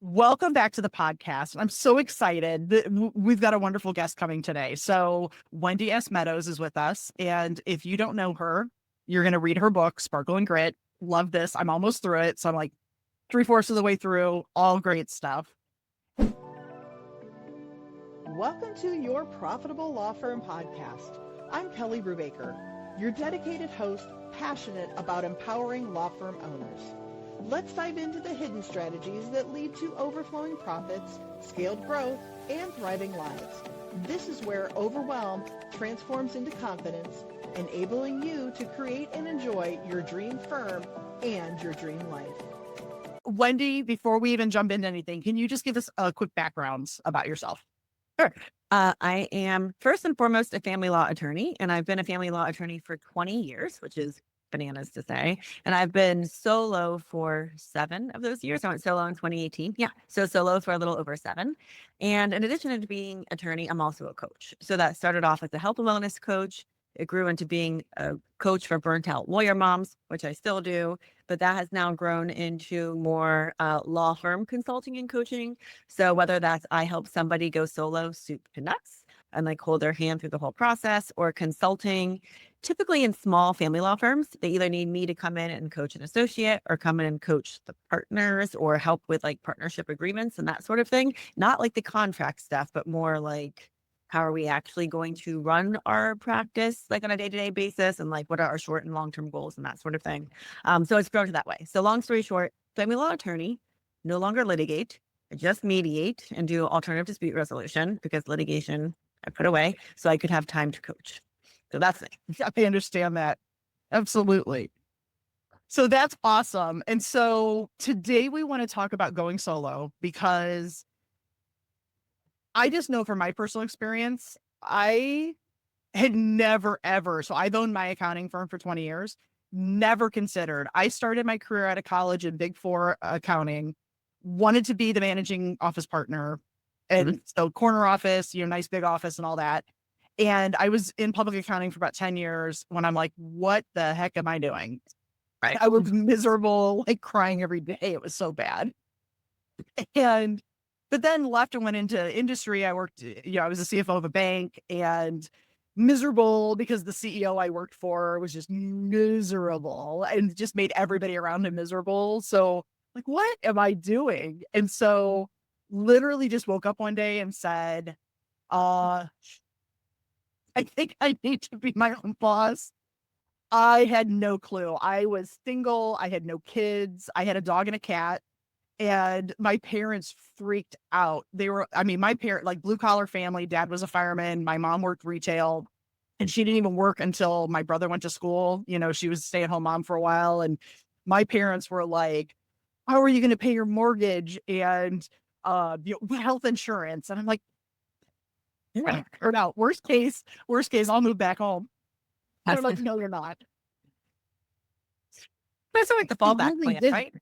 Welcome back to the podcast. I'm so excited that we've got a wonderful guest coming today. So, Wendy S Meadows is with us. And if you don't know her, you're going to read her book, Sparkle and Grit. Love this. I'm almost through it. So, I'm like three-fourths of the way through. All great stuff. Welcome to your Profitable Law Firm podcast. I'm Kelly Brubaker, your dedicated host, passionate about empowering law firm owners. Let's dive into the hidden strategies that lead to overflowing profits, scaled growth, and thriving lives. This is where overwhelm transforms into confidence, enabling you to create and enjoy your dream firm and your dream life. Wendy, before we even jump into anything, can you just give us a quick background about yourself? Sure. I am first and foremost a family law attorney, and I've been a family law attorney for 20 years, which is bananas to say. And I've been solo for 7 of those years. I went solo in 2018. Yeah. So solo for a little over 7. And in addition to being attorney, I'm also a coach. So that started off as a health and wellness coach. It grew into being a coach for burnt out lawyer moms, which I still do, but that has now grown into more law firm consulting and coaching. So whether that's I help somebody go solo soup to nuts and like hold their hand through the whole process, or consulting, typically in small family law firms, they either need me to come in and coach an associate or come in and coach the partners or help with like partnership agreements and that sort of thing. Not like the contract stuff, but more like, how are we actually going to run our practice like on a day-to-day basis, and like what are our short and long-term goals and that sort of thing. So it's grown that way. So long story short, family law attorney, no longer litigate, I just mediate and do alternative dispute resolution because litigation I put away so I could have time to coach. So that's it. I understand that. Absolutely. So that's awesome. And so today we want to talk about going solo because I just know from my personal experience, I had never, ever. So I've owned my accounting firm for 20 years, never considered. I started my career out of college in Big Four accounting, wanted to be the managing office partner. And so corner office, nice big office and all that. And I was in public accounting for about 10 years when I'm like, what the heck am I doing? Right. I was miserable, like crying every day. It was so bad. But then left and went into industry. I worked, I was a CFO of a bank and miserable because the CEO I worked for was just miserable and just made everybody around him miserable. So like, what am I doing? And so literally just woke up one day and said, I think I need to be my own boss. I had no clue. I was single. I had no kids. I had a dog and a cat. And my parents freaked out. My parent, like blue collar family, dad was a fireman. My mom worked retail and she didn't even work until my brother went to school. She was a stay at home mom for a while. And my parents were like, how are you going to pay your mortgage and health insurance? And I'm like, or no, worst case, I'll move back home. They're like, no, you're not. That's like the fallback plan, right?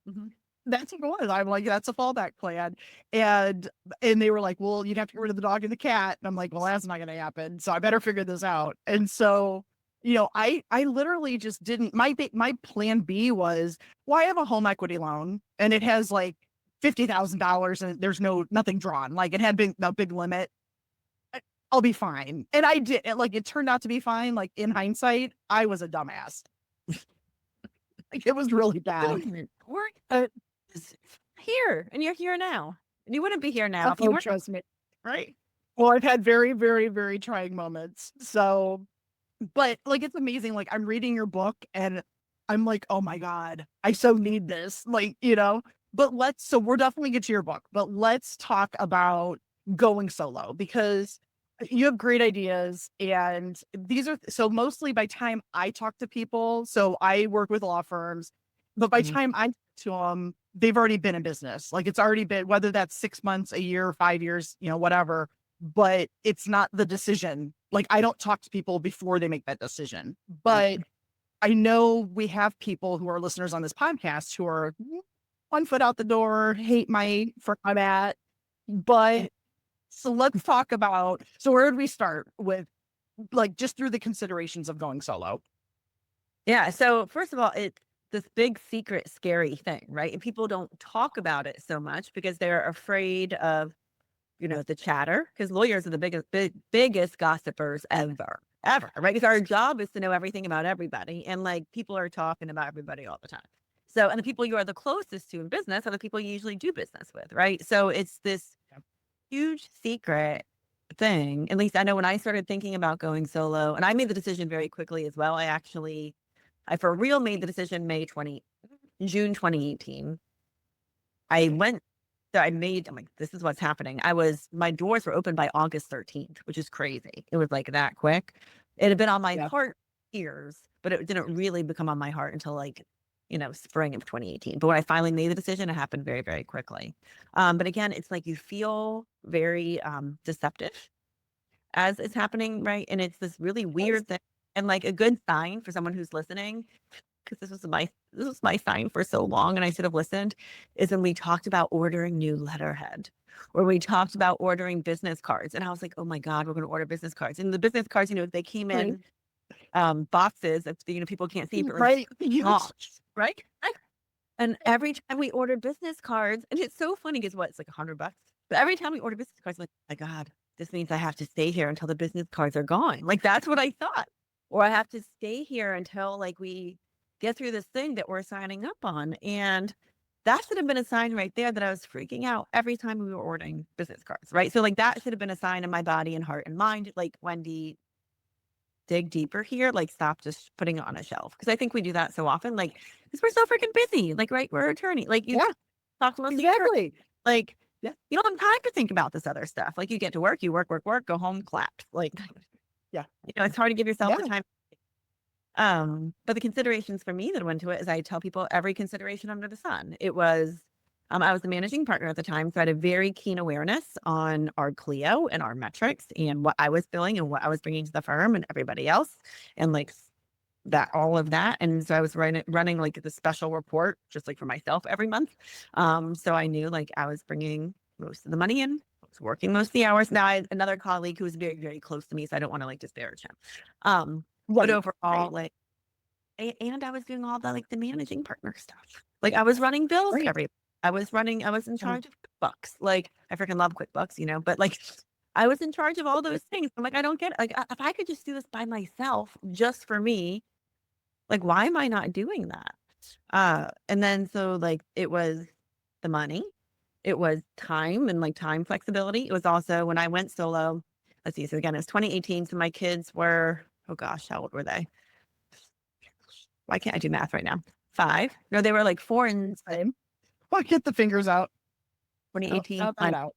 Mm-hmm. That's what it was. I'm like, that's a fallback plan. And they were like, well, you'd have to get rid of the dog and the cat. And I'm like, well, that's not going to happen. So I better figure this out. And so, I literally just didn't, my plan B was, well, I have a home equity loan and it has like $50,000 and there's nothing drawn. Like it had a big limit. I'll be fine. And I did. It turned out to be fine. Like in hindsight, I was a dumbass. Like it was really bad. We're here and you're here now. And you wouldn't be here now if you weren't. Trust me. Right. Well, I've had very, very, very trying moments. So, but it's amazing. Like I'm reading your book and I'm like, oh my God, I so need this. But so we're definitely get to your book, but let's talk about going solo because you have great ideas. And so mostly by time I talk to people, so I work with law firms, but by time I talk to them, they've already been in business. Like it's already been, whether that's 6 months, a year, 5 years, whatever, but it's not the decision. Like I don't talk to people before they make that decision, but I know we have people who are listeners on this podcast who are 1 foot out the door, hate my firm I'm at, but so let's talk about, so where did we start with just through the considerations of going solo? Yeah. So first of all, this big secret scary thing, right? And people don't talk about it so much because they're afraid of, the chatter, because lawyers are the biggest gossipers ever, right? Because our job is to know everything about everybody, and like people are talking about everybody all the time. So, and the people you are the closest to in business are the people you usually do business with, right? So it's this huge secret thing. At least I know when I started thinking about going solo, and I made the decision very quickly as well. I for real made the decision June 2018. I went, so I'm like, this is what's happening. My doors were open by August 13th, which is crazy. It was like that quick. It had been on my Yeah. heart years, but it didn't really become on my heart until like, spring of 2018. But when I finally made the decision, it happened very, very quickly. But again, it's like you feel very deceptive as it's happening, right? And it's this really weird thing. And like a good sign for someone who's listening, because this was my sign for so long, and I should have listened, is when we talked about ordering new letterhead, or we talked about ordering business cards. And I was like, oh my God, we're going to order business cards. And the business cards, they came in boxes that, people can't see, but Right. small, right? And every time we ordered business cards, and it's so funny because it's like $100. But every time we order business cards, I'm like, oh my God, this means I have to stay here until the business cards are gone. Like that's what I thought. Or I have to stay here until like we get through this thing that we're signing up on. And that should have been a sign right there that I was freaking out every time we were ordering business cards, right? So like that should have been a sign in my body and heart and mind, like, Wendy, dig deeper here, like stop just putting it on a shelf. Because I think we do that so often, like, because we're so freaking busy, like, right? We're an attorney, like you talk to most Exactly. like, Yeah. you don't have time to think about this other stuff. Like you get to work, you work, go home, clap. Like, Yeah. it's hard to give yourself the Yeah. time. But the considerations for me that went to it is I tell people every consideration under the sun. It was, I was the managing partner at the time, so I had a very keen awareness on our Clio and our metrics and what I was billing and what I was bringing to the firm and everybody else, and like that, all of that. And so I was running like the special report just like for myself every month. So I knew like I was bringing most of the money in. I was working most of the hours. Now I had another colleague who was very, very close to me, so I don't want to like disparage him. But overall, like, and I was doing all the like the managing partner stuff. Like I was running bills I was in charge of QuickBooks. Like I freaking love QuickBooks, but like I was in charge of all those things. I'm like, I don't get it. Like if I could just do this by myself, just for me, like why am I not doing that? And then so like it was the money, it was time and like time flexibility. It was also when I went solo. Let's see. So again, it's 2018. So my kids were, oh gosh, how old were they? Why can't I do math right now? 5. No, they were like 4 and Same. Well, get the fingers out. 2018. Out that out.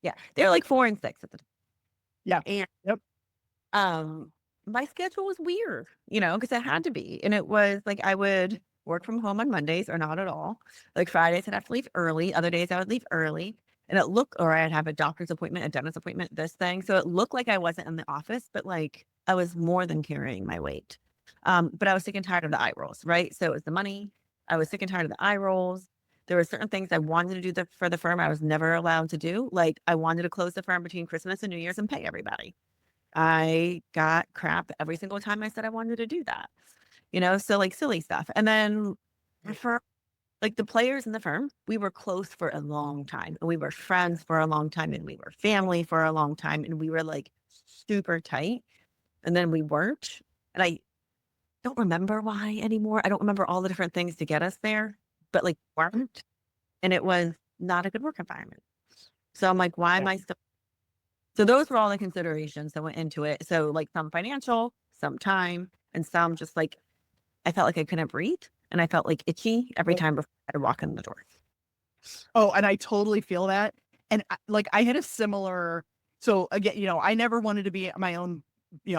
Yeah, they were like 4 and 6 at the time. Yeah. And my schedule was weird, because it had to be. And it was like I would work from home on Mondays or not at all. Like Fridays I'd have to leave early. Other days I would leave early. And or I'd have a doctor's appointment, a dentist appointment, this thing. So it looked like I wasn't in the office, but like I was more than carrying my weight. But I was sick and tired of the eye rolls, right? So it was the money. I was sick and tired of the eye rolls. There were certain things I wanted to do for the firm I was never allowed to do. Like I wanted to close the firm between Christmas and New Year's and pay everybody. I got crap every single time I said I wanted to do that, so like silly stuff. And then for like the players in the firm, we were close for a long time, and we were friends for a long time, and we were family for a long time, and we were like super tight. And then we weren't. And I don't remember why anymore. I don't remember all the different things to get us there, but like weren't. And it was not a good work environment. So I'm like, why am I still? So those were all the considerations that went into it. So like some financial, some time, and some just like, I felt like I couldn't breathe, and I felt like itchy every time before I walk in the door. Oh, and I totally feel that. And I had a similar, so again, I never wanted to be my own,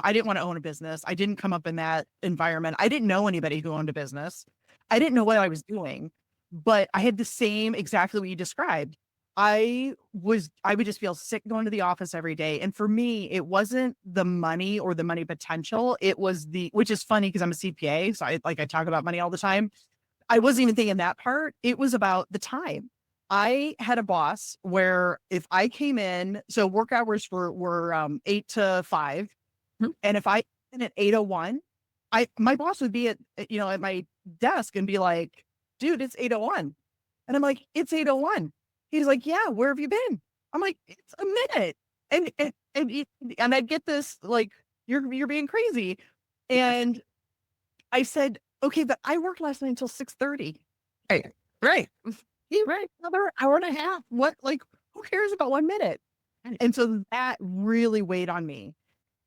I didn't want to own a business. I didn't come up in that environment. I didn't know anybody who owned a business. I didn't know what I was doing, but I had the same, exactly what you described. I would just feel sick going to the office every day. And for me, it wasn't the money or the money potential. It was which is funny because I'm a CPA. So I talk about money all the time. I wasn't even thinking that part. It was about the time. I had a boss where if I came in, so work hours were 8 to 5. And if I in at 8:01, my boss would be at my desk and be like, dude, it's 8:01. And I'm like, it's 8:01. He's like, yeah, where have you been? I'm like, it's a minute. And I get this, like, you're being crazy. And I said, okay, but I worked last night until 6:30. Right. Right. You Right. another hour and a half. What, like, who cares about 1 minute? And so that really weighed on me.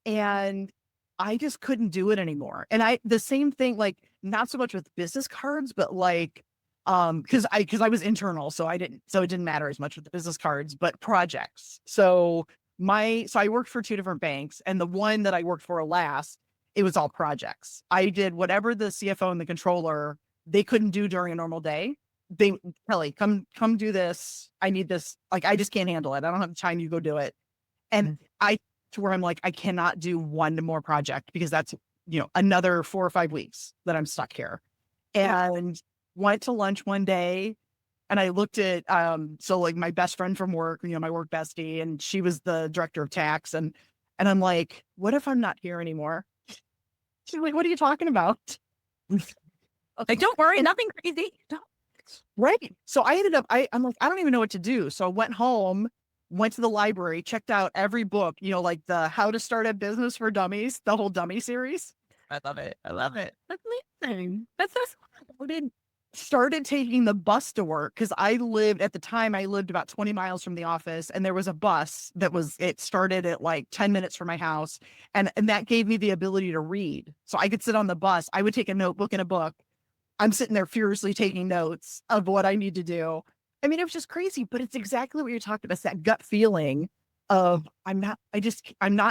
And I just couldn't do it anymore. And the same thing, like, not so much with business cards, but like, because I was internal, so it didn't matter as much with the business cards, but projects. So I worked for two different banks, and the one that I worked for last, it was all projects. I did whatever the CFO and the controller, they couldn't do during a normal day. Kelly, come do this. I need this. Like, I just can't handle it. I don't have time. You go do it. And to where I'm like, I cannot do one more project because that's, another 4 or 5 weeks that I'm stuck here. And went to lunch one day, and I looked at, so like my best friend from work, my work bestie, and she was the director of tax. And I'm like, what if I'm not here anymore? She's like, what are you talking about? Like, don't worry, nothing crazy. Right. So I ended up, I'm like, I don't even know what to do. So I went home, went to the library, checked out every book, like the How to Start a Business for Dummies, the whole dummy series. I love it. I love it. That's amazing. That's so smart. Started taking the bus to work because I lived about 20 miles from the office, and there was a bus it started at like 10 minutes from my house. And that gave me the ability to read. So I could sit on the bus. I would take a notebook and a book. I'm sitting there furiously taking notes of what I need to do. I mean, it was just crazy, but it's exactly what you're talking about. It's that gut feeling of I'm not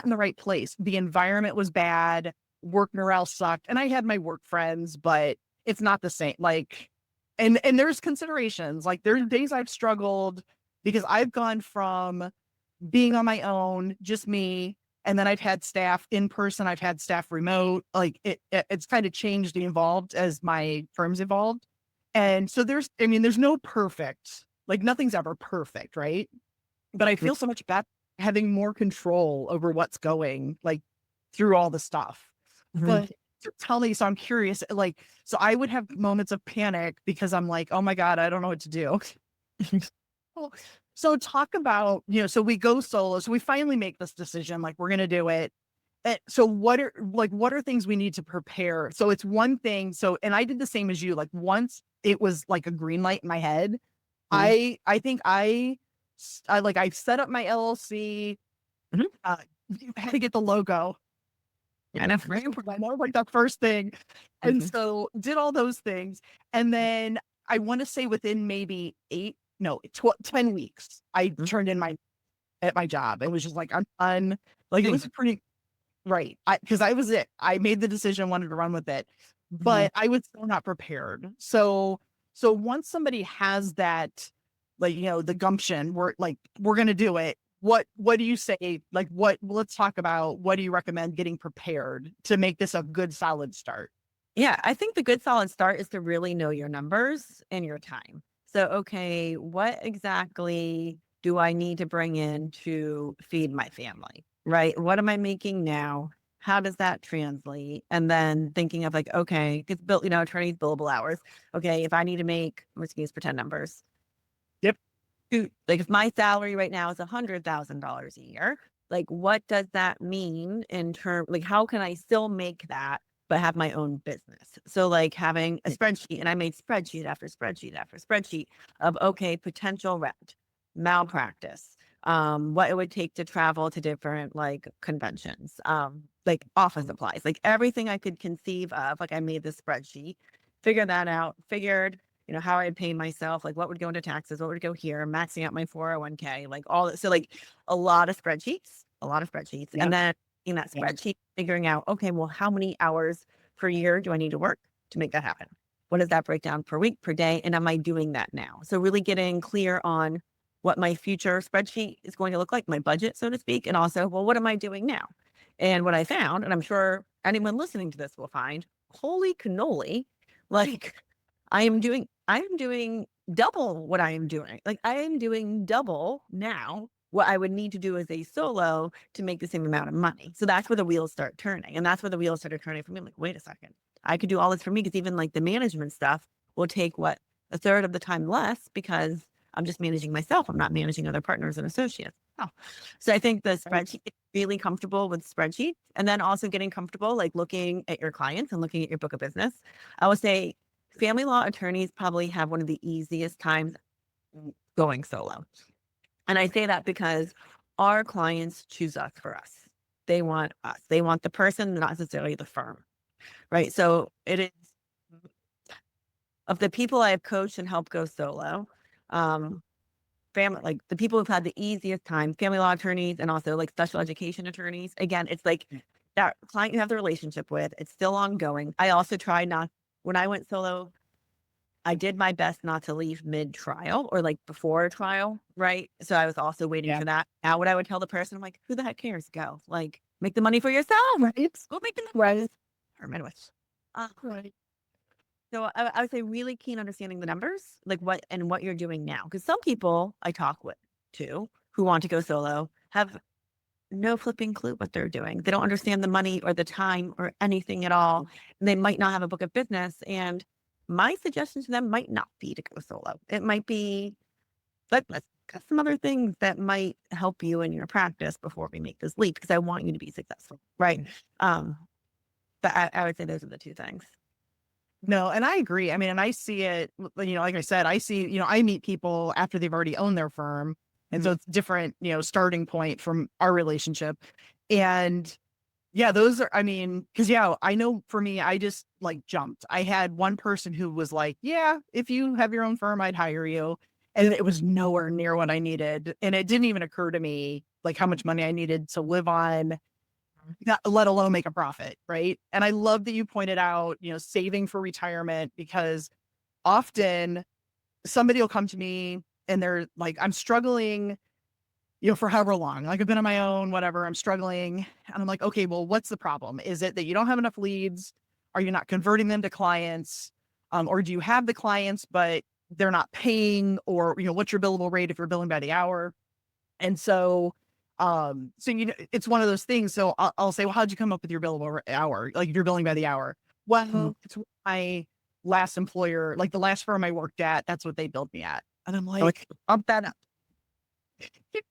in the right place. The environment was bad. Work morale sucked. And I had my work friends, but it's not the same. Like, and there's considerations. Like, there's days I've struggled because I've gone from being on my own, just me, and then I've had staff in person, I've had staff remote. Like, it's kind of changed and evolved as my firms evolved. And so there's no perfect, like, nothing's ever perfect, right? But I feel so much better having more control over what's going, like, through all the stuff. But tell me, so I'm curious, like, so I would have moments of panic because I'm like, oh my God, I don't know what to do. So talk about, so we go solo. So we finally make this decision, like, we're going to do it. So what are things we need to prepare? So it's one thing. So, and I did the same as you, like, once it was like a green light in my head, I think I set up my LLC, had to get the logo. Yeah, that's That was like the first thing. And so did all those things. And then I want to say within maybe 10 weeks, I turned in at my job. It was just like, I'm done. Like, it was pretty right. Because I was it. I made the decision, wanted to run with it, but I was still not prepared. So once somebody has that, like, the gumption, we're going to do it. What do you say? Like, let's talk about, what do you recommend getting prepared to make this a good, solid start? Yeah, I think the good solid start is to really know your numbers and your time. So, okay, what exactly do I need to bring in to feed my family, right? What am I making now? How does that translate? And then thinking of, like, okay, it's built, attorneys billable hours. Okay, if I need to make, let's use pretend numbers. Yep. Like, if my salary right now is $100,000 a year, like, what does that mean in terms, like, how can I still make that but have my own business? So, like, having a spreadsheet, and I made spreadsheet after spreadsheet after spreadsheet of, okay, potential rent, malpractice, what it would take to travel to different, like, conventions, like office supplies, like everything I could conceive of. Like, I made this spreadsheet, figured that out, figured, how I'd pay myself, like what would go into taxes, what would go here, maxing out my 401k, like all that. So, like, a lot of spreadsheets. Yep. And then in that spreadsheet, figuring out, okay, well, how many hours per year do I need to work to make that happen? What does that break down per week, per day? And am I doing that now? So really getting clear on what my future spreadsheet is going to look like, my budget, so to speak. And also, well, what am I doing now? And what I found, and I'm sure anyone listening to this will find, holy cannoli, like, I am doing double what I am doing. Like, I am doing double now what I would need to do as a solo to make the same amount of money. So that's where the wheels start turning. And that's where the wheels started turning for me. I'm like, wait a second. I could do all this for me, because even like the management stuff will take a third of the time less, because I'm just managing myself. I'm not managing other partners and associates. Oh. So I think the spreadsheet, really comfortable with spreadsheets, and then also getting comfortable like looking at your clients and looking at your book of business. I would say family law attorneys probably have one of the easiest times going solo. And I say that because our clients choose us for us. They want us. They want the person, not necessarily the firm. Right. So it is, of the people I have coached and helped go solo, family, like the people who've had the easiest time, family law attorneys and also like special education attorneys. Again, it's like that client you have the relationship with, it's still ongoing. I also try not, when I went solo, I did my best not to leave mid trial or like before a trial. Right. So I was also waiting for that. Now, what I would tell the person, I'm like, who the heck cares? Go, like, make the money for yourself. Right. Go make the money. Or midwife. Right. So I would say really keen understanding the numbers, like what you're doing now. Because some people I talk with too, who want to go solo, have no flipping clue what they're doing. They don't understand the money or the time or anything at all. And they might not have a book of business. And my suggestion to them might not be to go solo. It might be, let's got some other things that might help you in your practice before we make this leap, because I want you to be successful. Right. But I would say those are the two things. No, and I agree. I mean, and I see it, like I said, I see, I meet people after they've already owned their firm. And so it's different, starting point from our relationship. And yeah, those are, I mean, because I know for me, I just like jumped. I had one person who was like, yeah, if you have your own firm, I'd hire you. And it was nowhere near what I needed. And it didn't even occur to me like how much money I needed to live on, not, let alone make a profit. Right. And I love that you pointed out, saving for retirement, because often somebody will come to me and they're like, I'm struggling, for however long, like I've been on my own, whatever, I'm struggling. And I'm like, okay, well, what's the problem? Is it that you don't have enough leads? Are you not converting them to clients? Or do you have the clients, but they're not paying? Or, what's your billable rate if you're billing by the hour? And so, it's one of those things. So I'll say, well, how'd you come up with your billable hour? Like, if you're billing by the hour. Well, it's what my last employer, like the last firm I worked at, that's what they billed me at. And I'm like, bump that up.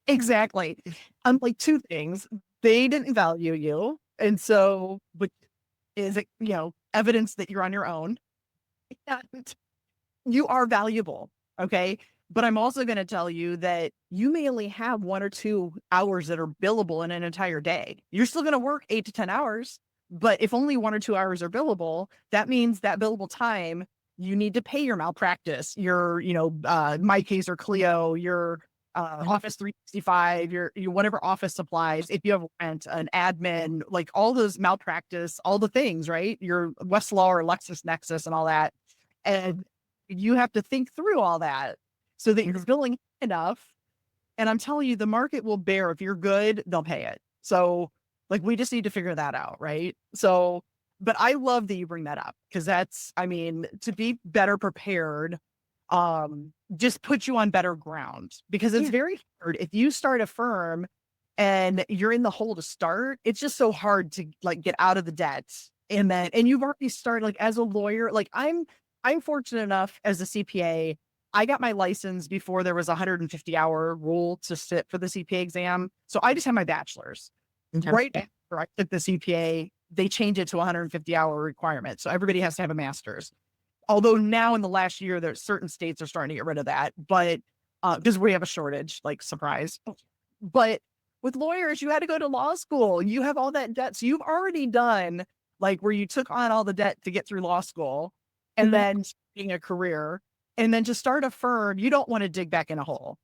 Exactly. I'm like, two things. They didn't value you. And so, but is it, evidence that you're on your own? And you are valuable. Okay. But I'm also going to tell you that you may only have 1 or 2 hours that are billable in an entire day. You're still going to work 8 to 10 hours. But if only 1 or 2 hours are billable, that means that billable time, you need to pay your malpractice, your, my case or Clio, your Office 365, your whatever office supplies, if you have rent, an admin, like all those malpractice, all the things, right? Your Westlaw or LexisNexis and all that. And you have to think through all that so that you're billing enough. And I'm telling you, the market will bear. If you're good, they'll pay it. So like, we just need to figure that out. Right. So, but I love that you bring that up, because that's, I mean, to be better prepared, just put you on better ground, because it's very hard. If you start a firm and you're in the hole to start, it's just so hard to like get out of the debt. And you've already started, like, as a lawyer, like I'm fortunate enough as a CPA, I got my license before there was a 150-hour rule to sit for the CPA exam. So I just had my bachelor's. Right after I took the CPA, they changed it to a 150-hour requirement. So everybody has to have a master's. Although now in the last year, there's certain states are starting to get rid of that, but because we have a shortage, like, surprise. But with lawyers, you had to go to law school. You have all that debt. So you've already done, like, where you took on all the debt to get through law school and then being a career, and then to start a firm, you don't want to dig back in a hole,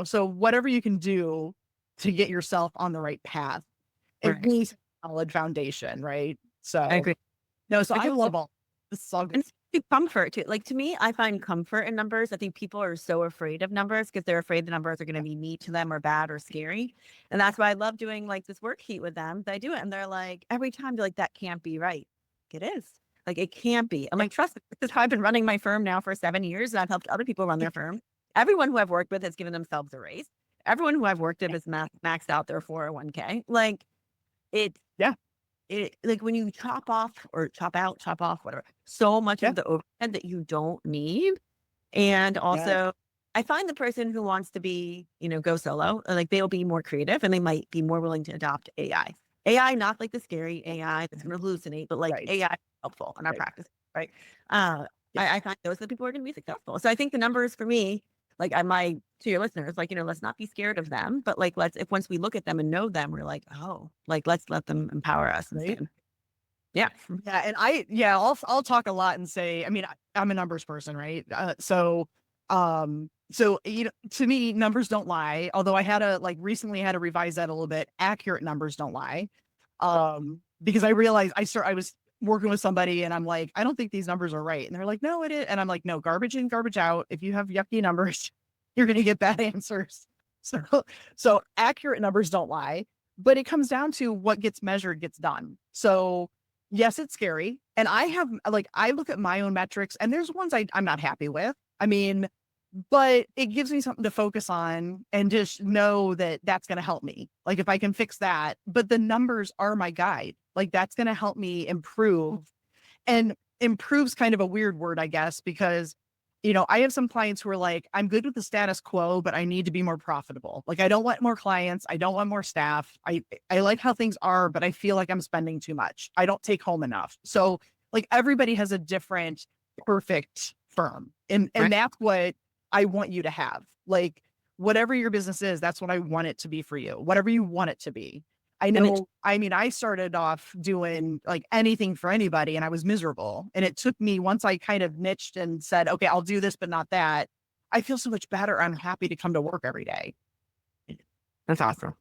So whatever you can do to get yourself on the right path, it needs a solid foundation, right? So I agree. no, so I love all this. Is all good. And comfort too. Like, to me, I find comfort in numbers. I think people are so afraid of numbers because they're afraid the numbers are going to be mean to them or bad or scary. And that's why I love doing like this worksheet with them. I do it, and they're like, every time they're like, that can't be right. It is. Like, it can't be. I'm like, trust me. This is how I've been running my firm now for 7 years, and I've helped other people run their firm. Everyone who I've worked with has given themselves a raise. Everyone who I've worked with has maxed out their 401k. Like, it's like when you chop off or chop off, whatever, so much Yeah. of the overhead that you don't need. And Yes. also, I find the person who wants to be, go solo, like they'll be more creative and they might be more willing to adopt AI. AI, not like the scary AI that's going to hallucinate, but like Right. AI helpful in our Right. practice, right? Uh, Yeah. I find those are the people who are going to be successful. So I think the numbers for me, like to your listeners, like, let's not be scared of them, but like, if once we look at them and know them, we're like, oh, like, let's let them empower us and Right. stand. Yeah. Yeah. And I'll talk a lot and say, I mean, I'm a numbers person, right? So, to me, numbers don't lie. Although recently had to revise that a little bit. Accurate numbers don't lie. Because I realized I was working with somebody and I'm like, I don't think these numbers are right. And they're like, no, it is. And I'm like, no, garbage in, garbage out. If you have yucky numbers, you're going to get bad answers. So, so accurate numbers don't lie, but it comes down to what gets measured gets done. So yes, it's scary. And I look at my own metrics and there's ones I'm not happy with. I mean, but it gives me something to focus on and just know that that's going to help me. Like if I can fix that, but the numbers are my guide. Like that's going to help me improve. And improve's kind of a weird word, I guess, because I have some clients who are like, I'm good with the status quo, but I need to be more profitable. Like I don't want more clients, I don't want more staff. I like how things are, but I feel like I'm spending too much. I don't take home enough. So like everybody has a different perfect firm. And Right. that's what I want you to have. Like whatever your business is, that's what I want it to be for you. Whatever you want it to be. I And it, know, I mean, I started off doing like anything for anybody and I was miserable. And it took me once I kind of niched and said, okay, I'll do this, but not that. I feel so much better. I'm happy to come to work every day. that's awesome.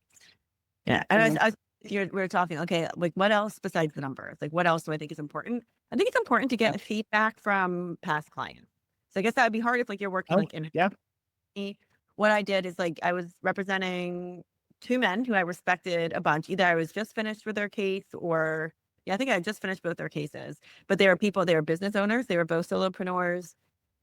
Yeah. And Mhm. we were talking, okay, like what else besides the numbers? Like what else do I think is important? I think it's important to Yeah. get feedback from past clients. So I guess that would be hard if like you're working Oh, like in yeah. what I did is like I was representing two men who I respected a bunch. Either I was just finished with their case or yeah, I think I had just finished both their cases. But they were business owners, they were both solopreneurs.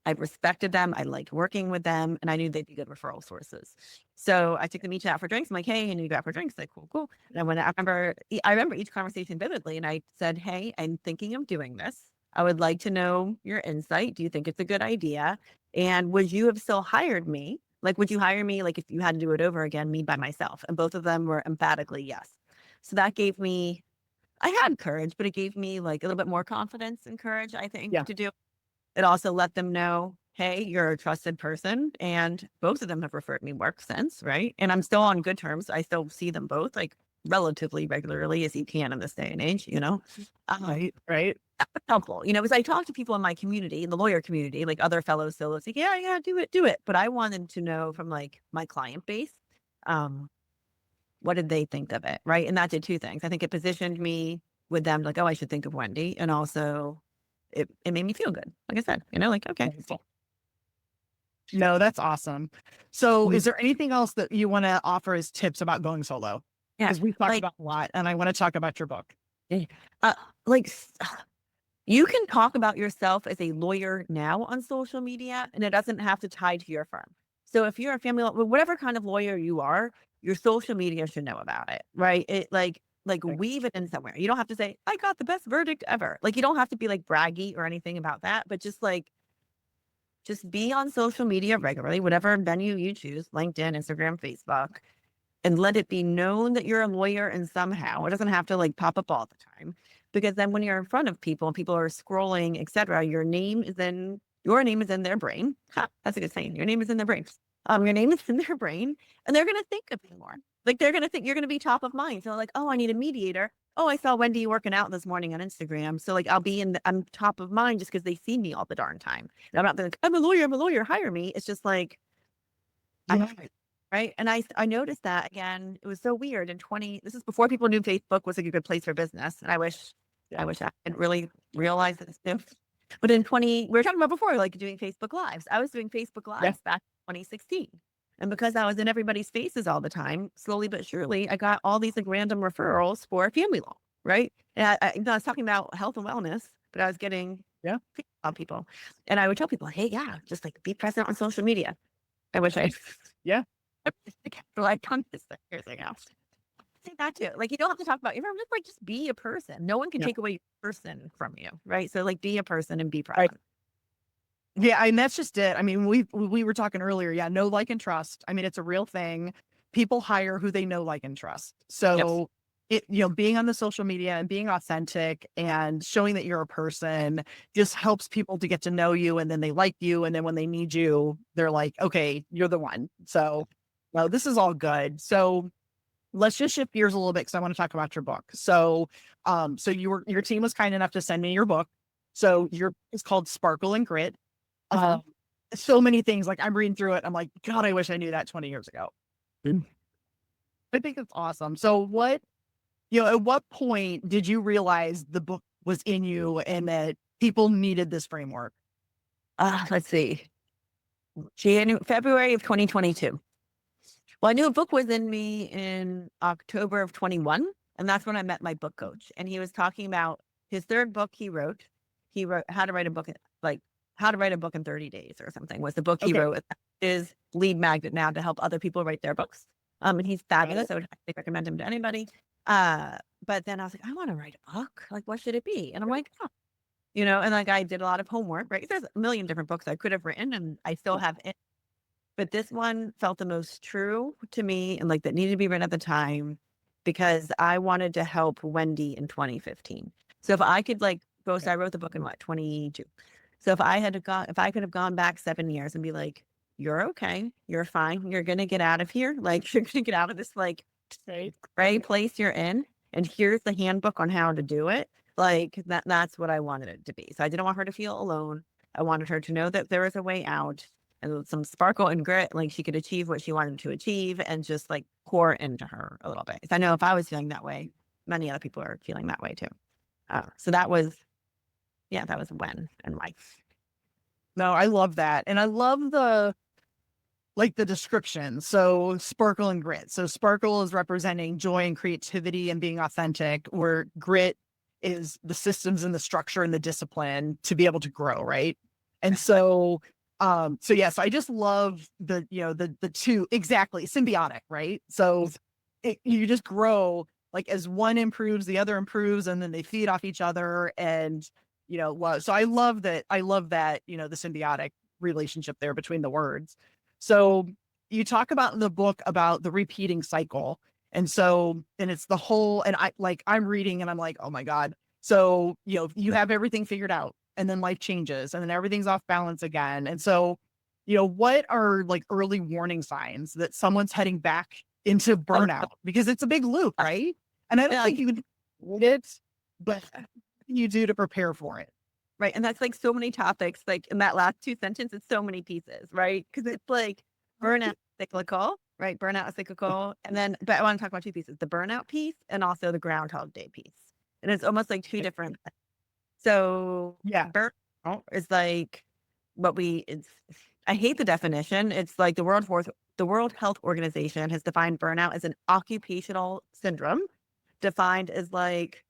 I respected them. I liked working with them, and I knew they'd be good referral sources. So I took them each out for drinks. I'm like, hey, and you go out for drinks? Like, cool, cool. And I remember each conversation vividly, and I said, hey, I'm thinking of doing this. I would like to know your insight. Do you think it's a good idea? And would you have still hired me? Like, would you hire me like if you had to do it over again, me by myself? And both of them were emphatically yes. So that gave me, I had courage, but it gave me like a little bit more confidence and courage, I think, Yeah. to do it. Also let them know, hey, you're a trusted person. And both of them have referred me work since, right? And I'm still on good terms. I still see them both like relatively regularly as you can in this day and age, Um, Right. Right. that was helpful, because I talk to people in my community, in the lawyer community, like other fellow solos, like, yeah, yeah, do it, do it. But I wanted to know from like my client base, um, what did they think of it? Right. And that did two things. I think it positioned me with them like, oh, I should think of Wendy. And also it made me feel good. Like I said, like, okay. Right. No, that's awesome. So Mhm. is there anything else that you want to offer as tips about going solo? Yeah. Because we've talked Like, about a lot and I want to talk about your book. eh, uh, like you can talk about yourself as a lawyer now on social media, and it doesn't have to tie to your firm. So if you're a family law, whatever kind of lawyer you are, your social media should know about it, right? It like Okay. weave it in somewhere. You don't have to say, I got the best verdict ever. Like you don't have to be like braggy or anything about that, but just be on social media regularly, whatever venue you choose, LinkedIn, Instagram, Facebook, and let it be known that you're a lawyer and somehow it doesn't have to like pop up all the time. Because then when you're in front of people and people are scrolling, etc., your name is in their brain. Ha, that's a good saying. Your name is in their brain. Your name is in their brain, and they're gonna think of you more. Like they're gonna think you're gonna be top of mind. So like, oh, I need a mediator. Oh, I saw Wendy working out this morning on Instagram. So like I'm top of mind just because they see me all the darn time. And I'm not like, I'm a lawyer, hire me. It's just like Yeah. right. And I noticed that again, it was so weird this is before people knew Facebook was like a good place for business. And I wish Yeah. I had really realized this too. But we were talking about before, like doing Facebook Lives. I was doing Facebook Yeah. Lives back in 2016. And because I was in everybody's faces all the time, slowly but surely, I got all these like random referrals for family law, right? And I was talking about health and wellness, but I was getting Yeah. people. And I would tell people, hey, yeah, just like be present on social media. I wish I Yeah. like done this years ago. say that too. Like, you don't have to talk about your just like just be a person. No one can Yeah. take away your person from you, right? So like be a person and be Right. present. Yeah, and that's just it. I mean, we were talking earlier. Yeah, know, like, and trust. I mean, it's a real thing. People hire who they know, like, and trust. Yep. So being on the social media and being authentic and showing that you're a person just helps people to get to know you, and then they like you, and then when they need you, they're like, okay, you're the one. So, well, this is all good. So let's just shift gears a little bit because I want to talk about your book. So, so your team was kind enough to send me your book. So it's called Sparkle and Grit. Mhm. um, so many things, like, I'm reading through it, I'm like, God, I wish I knew that 20 years ago. Mm. I think it's awesome. So at what point did you realize the book was in you and that people needed this framework? Let's see. February of 2022. Well, I knew a book was in me in October of 21, and that's when I met my book coach. And he was talking about his third book he wrote. He wrote How to Write a Book like How to Write a Book in 30 Days or something was the book he Okay. wrote. Is lead magnet now to help other people write their books. And he's fabulous. I would highly recommend him to anybody. But then I was like, I want to write a book. Like, what should it be? And I'm like, oh, and like I did a lot of homework, right? There's a million different books I could have written and I still have it. But this one felt the most true to me and like that needed to be written at the time because I wanted to help Wendy in 2015. So if I could like go, so I wrote the book in what, 22. So if I could have gone back 7 years and be like, you're okay, you're fine, you're going to get out of here. Like you're going to get out of this like gray place you're in. And here's the handbook on how to do it. Like that's what I wanted it to be. So I didn't want her to feel alone. I wanted her to know that there was a way out and with some sparkle and grit, like she could achieve what she wanted to achieve and just like pour into her a little bit. 'Cause I know if I was feeling that way, many other people are feeling that way too. So that was when and why. No, I love that. And I love the description. So sparkle and grit. So sparkle is representing joy and creativity and being authentic, where grit is the systems and the structure and the discipline to be able to grow, right? And so yes, I just love the two, exactly, symbiotic, right? So you just grow, like, as one improves, the other improves, and then they feed off each other. And so I love that the symbiotic relationship there between the words. So you talk about in the book about the repeating cycle. And it's the whole, and I'm reading and I'm like, oh my God. So, you have everything figured out and then life changes and then everything's off balance again. And so, what are like early warning signs that someone's heading back into Oh, burnout? Because it's a big loop, right? And I don't yeah, think you would need it, but what can you do to prepare for it? right. And that's like so many topics, like in that last two sentences, it's so many pieces, right? Because it's like burnout cyclical, right? Burnout is cyclical. And then, but I want to talk about two pieces, the burnout piece and also the Groundhog Day piece. And it's almost like two different. So Yeah. burnout is like I hate the definition. It's like the World Health Organization has defined burnout as an occupational syndrome, defined as like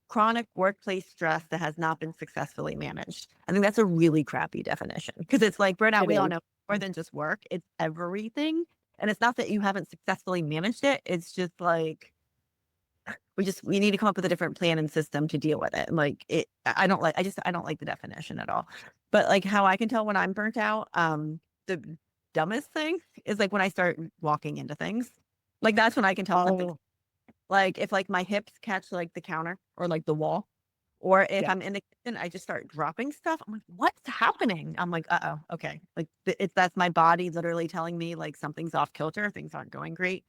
chronic workplace stress that has not been successfully managed. I think that's a really crappy definition because it's like burnout, It we all is. know more than just work. It's everything. And it's not that you haven't successfully managed it. It's just like we need to come up with a different plan and system to deal with it. And like I don't like I don't like the definition at all. But like how I can tell when I'm burnt out, the dumbest thing is like when I start walking into things. Like that's when I can tell something. Oh, Like if like my hips catch like the counter or like the wall, or if yeah. I'm in the kitchen, I just start dropping stuff. I'm like, what's happening? I'm like, okay. Like that's my body literally telling me like something's off kilter, things aren't going great.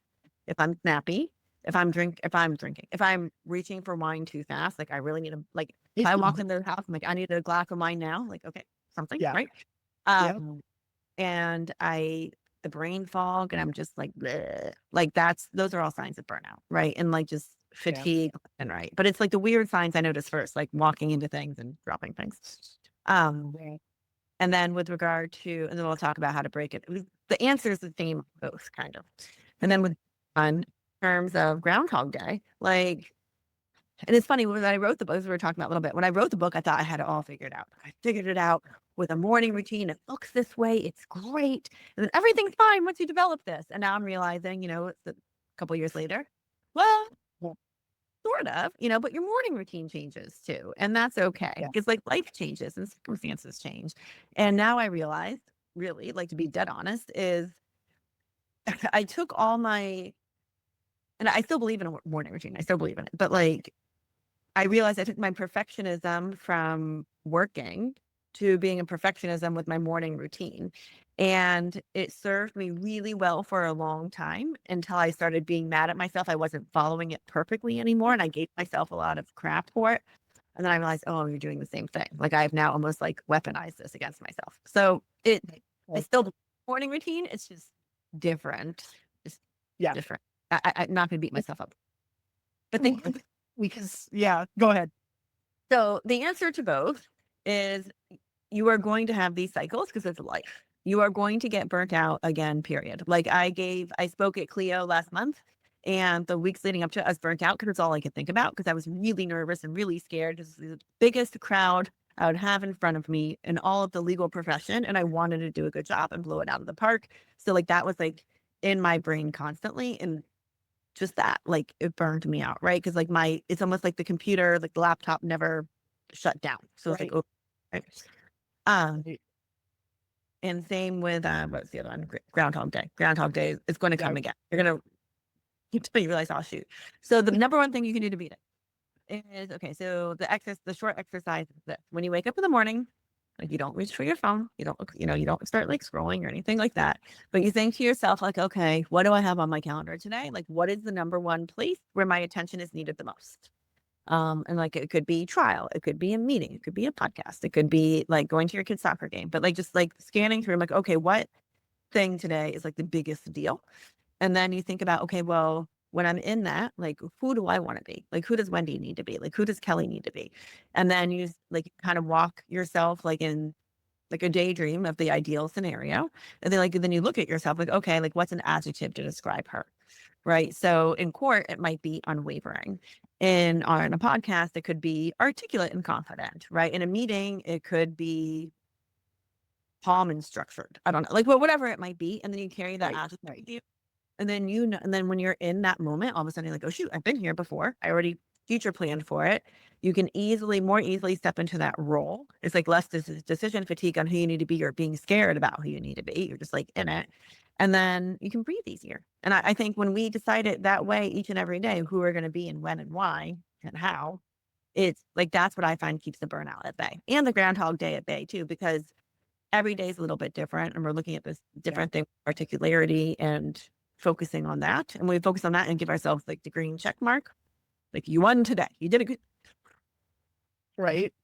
If I'm snappy, if I'm reaching for wine too fast, like I really need to like if It's I walk into the house, I'm like, I need a glass of wine now. Like, okay, something, yeah. right? Yeah. Um, and the brain fog and I'm just like bleh. Like those are all signs of burnout, right? And like just Yeah. fatigue and right. But it's like the weird signs I notice first, like walking into things and dropping things. Um and then with regard to and then we'll talk about how to break it. The answer is the same of both kind of. And then with on terms of Groundhog Day, like and it's funny when I wrote the book, as we were talking about a little bit, when I wrote the book, I thought I had it all figured out. I figured it out with a morning routine. It looks this way. It's great. And then everything's fine once you develop this. And now I'm realizing, it's a couple years later, well, Yeah. sort of, but your morning routine changes too. And that's okay Yeah. because like life changes and circumstances change. And now I realize, really, like to be dead honest, is I took all my, and I still believe in a morning routine. I still believe in it. But like, I realized I took my perfectionism from working to being a perfectionism with my morning routine. And it served me really well for a long time until I started being mad at myself. I wasn't following it perfectly anymore. And I gave myself a lot of crap for it. And then I realized, oh, you're doing the same thing. Like I've now almost like weaponized this against myself. So I still do morning routine. It's just different. It's Yeah. different. I'm not going to beat myself up. But Because go ahead. so the answer to both is you are going to have these cycles because it's life. You are going to get burnt out again, period. Like I spoke at Clio last month and the weeks leading up to it, I was burnt out because it's all I could think about because I was really nervous and really scared. This is the biggest crowd I would have in front of me in all of the legal profession. And I wanted to do a good job and blow it out of the park. So like that was like in my brain constantly. And just that, like it burned me out, right? Because like it's almost like the computer, like the laptop never shut down. So it's like, Right. oh, right. Um, Right. and same with what's the other one? Groundhog Day. Groundhog Day is going to Yeah. come again. You're gonna until you realize, oh shoot. So the number one thing you can do to beat it is okay. So the short exercise is this: when you wake up in the morning, like you don't reach for your phone, you don't look, you don't start like scrolling or anything like that. But you think to yourself, like, okay, what do I have on my calendar today? Like, what is the number one place where my attention is needed the most? And like it could be trial, it could be a meeting, it could be a podcast, it could be like going to your kid's soccer game, but like just like scanning through, like, okay, what thing today is like the biggest deal? And then you think about, okay, well, when I'm in that, like, who do I want to be? Like, who does Wendy need to be? Like, who does Kelly need to be? And then you like kind of walk yourself like in like a daydream of the ideal scenario. And then you look at yourself like, okay, like what's an adjective to describe her? Right. So in court, it might be unwavering. On a podcast, it could be articulate and confident, right? In a meeting, it could be calm and structured. I don't know, like, well, whatever it might be. And then you carry that Right. adjective Right. with you. And then and then when you're in that moment, all of a sudden you're like, oh shoot, I've been here before. I already future planned for it. You can more easily step into that role. It's like less decision fatigue on who you need to be or being scared about who you need to be. You're just like in it. And then you can breathe easier. And I think when we decide it that way each and every day, who we're going to be and when and why and how, it's like that's what I find keeps the burnout at bay and the Groundhog Day at bay too, because every day is a little bit different and we're looking at this different thing, particularity and focusing on that. And we focus on that and give ourselves like the green check mark. Like you won today. You did a good. Right.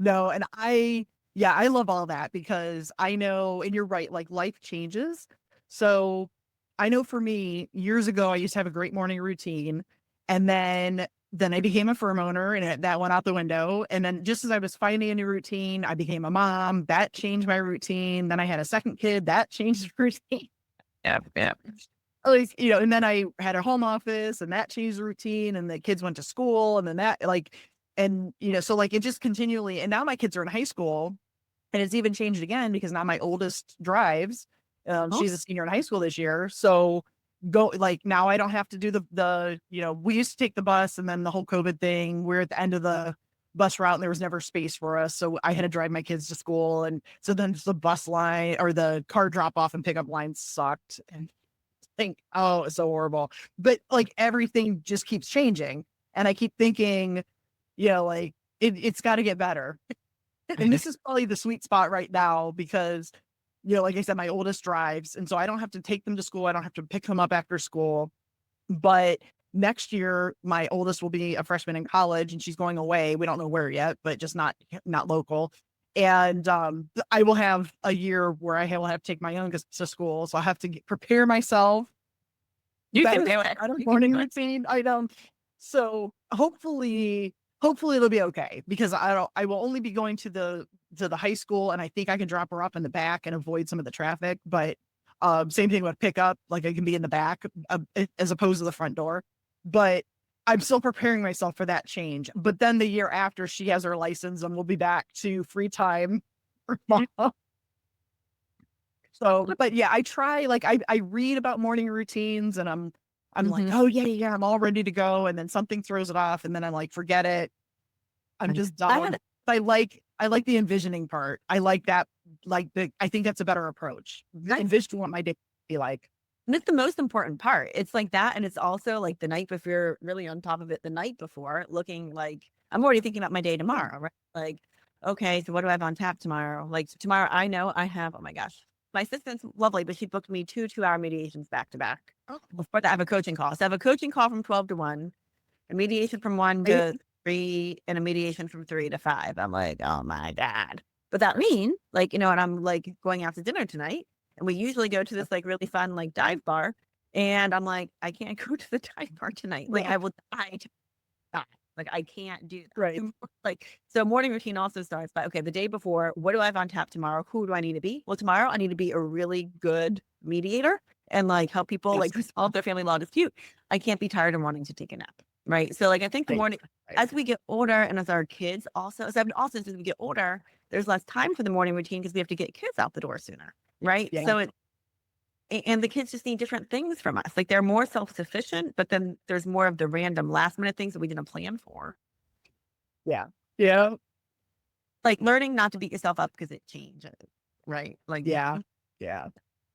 No, and I love all that because I know, and you're right, like life changes. So I know for me, years ago, I used to have a great morning routine. And then I became a firm owner and that went out the window. And then just as I was finding a new routine, I became a mom. That changed my routine. Then I had a second kid. That changed the routine. Yeah. Yeah. Like, and then I had a home office and that changed the routine and the kids went to school and then that like, and so like it just continually, and now my kids are in high school and it's even changed again because now my oldest drives. Oh, She's a senior in high school this year. So go like now I don't have to do the we used to take the bus and then the whole COVID thing. We're at the end of the bus route and there was never space for us. So I had to drive my kids to school. And so then the bus line or the car drop off and pickup line sucked. And think, oh, it's so horrible. But like everything just keeps changing. And I keep thinking, like it's got to get better. And this is probably the sweet spot right now because, like I said, my oldest drives. And so I don't have to take them to school. I don't have to pick them up after school. But next year, my oldest will be a freshman in college and she's going away. We don't know where yet, but just not local. And I will have a year where I will have to take my youngest to school. So I have to prepare myself. you Better, can do it. better You can morning do it. routine item. So hopefully it'll be okay because I will only be going to the high school and I think I can drop her off in the back and avoid some of the traffic. But same thing with pickup, like I can be in the back as opposed to the front door. But I'm still preparing myself for that change. But then the year after she has her license and we'll be back to free time. So, but yeah, I try, like I read about morning routines and I'm like, oh yeah, I'm all ready to go. And then something throws it off. And then I'm like, forget it. I'm just done. I like the envisioning part. I like that. I think that's a better approach. Envision what my day would be like. And it's the most important part. It's like that. And it's also like the night before, you're really on top of it the night before, looking like I'm already thinking about my day tomorrow, right? Like, okay, so what do I have on tap tomorrow? Like tomorrow, I know I have, oh my gosh, my assistant's lovely, but she booked me 2 2-hour mediations back to back. Before that, I have a coaching call. So I have a coaching call from 12 to 1, a mediation from 1 to 3, and a mediation from 3 to 5. I'm like, oh my God. But that means, like, and I'm like going out to dinner tonight. And we usually go to this like really fun like dive bar. And I'm like, I can't go to the dive bar tonight. Like I will die. Like I can't do that. Right. Like, so morning routine also starts by, okay, the day before, what do I have on tap tomorrow? Who do I need to be? Well, tomorrow I need to be a really good mediator and like help people like resolve their family law dispute. I can't be tired and wanting to take a nap. Right. So like, I think the morning, as we get older and as our kids also, as we get older, there's less time for the morning routine because we have to get kids out the door sooner. Right. Yeah. So and the kids just need different things from us. Like they're more self-sufficient, but then there's more of the random last minute things that we didn't plan for. Yeah. Yeah. Like learning not to beat yourself up because it changes. Right. Like, yeah. Yeah.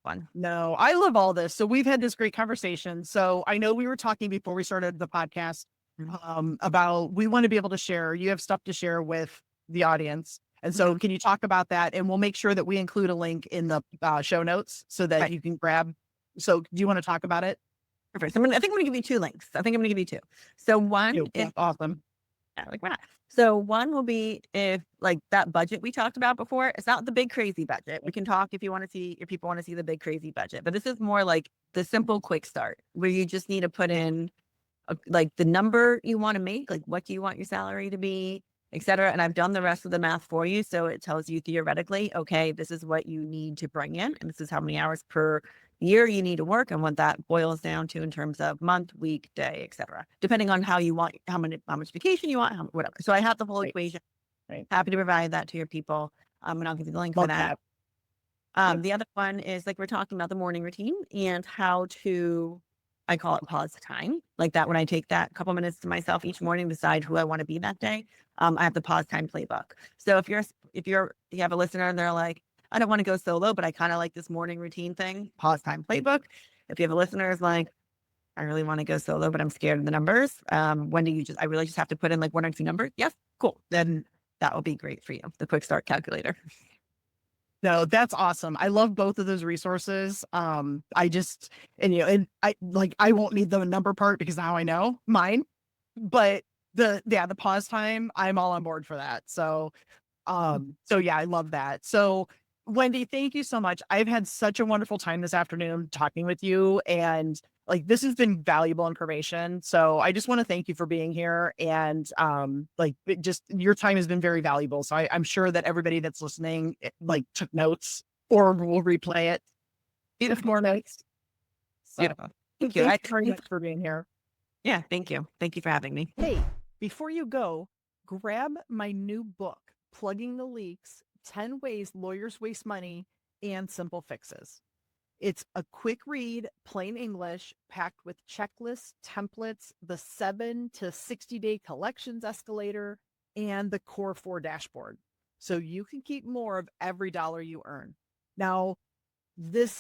Fun. No, I love all this. So we've had this great conversation. So I know we were talking before we started the podcast about we want to be able to share. You have stuff to share with the audience. And so can you talk about that? And we'll make sure that we include a link in the show notes so that you can grab. So do you want to talk about it? Perfect. I think I'm going to give you 2 links. I think I'm going to give you 2. So one is awesome. Yeah, like why not? So one will be if like that budget we talked about before, it's not the big crazy budget. We can talk if people want to see the big crazy budget, but this is more like the simple quick start where you just need to put in like the number you want to make, like what do you want your salary to be, etc. And I've done the rest of the math for you. So it tells you theoretically, okay, this is what you need to bring in. And this is how many hours per year you need to work and what that boils down to in terms of month, week, day, etc. Depending on how you want, how much vacation you want, whatever. So I have the whole equation. Happy to provide that to your people. And I'll give you the link for that. The other one is like we're talking about the morning routine and how to, I call it pause time, like that when I take that couple minutes to myself each morning, decide who I want to be that day. I have the pause time playbook. So if you have a listener and they're like, I don't want to go solo, but I kind of like this morning routine thing, pause time playbook. If you have a listener who's like, I really want to go solo, but I'm scared of the numbers. Wendy, I really just have to put in like 1 or 2 numbers. Yes, cool. Then that will be great for you. The quick start calculator. No, that's awesome. I love both of those resources. I won't need the number part because now I know mine, but the pause time, I'm all on board for that. So yeah, I love that. So Wendy, thank you so much. I've had such a wonderful time this afternoon talking with you, and like this has been valuable information. So I just want to thank you for being here, and just your time has been very valuable. So I'm sure that everybody that's listening took notes or will replay it. Beautiful more notes. So, thank you. Thanks very much for being here. Yeah, thank you. Thank you for having me. Hey, before you go, grab my new book, Plugging the Leaks, 10 Ways Lawyers Waste Money and Simple Fixes. It's a quick read, plain English, packed with checklists, templates, the 7 to 60-day collections escalator, and the Core 4 dashboard. So you can keep more of every dollar you earn. Now,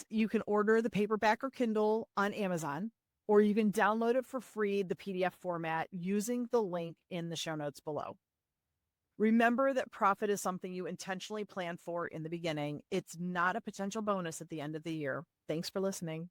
you can order the paperback or Kindle on Amazon, or you can download it for free, the PDF format, using the link in the show notes below. Remember that profit is something you intentionally plan for in the beginning. It's not a potential bonus at the end of the year. Thanks for listening.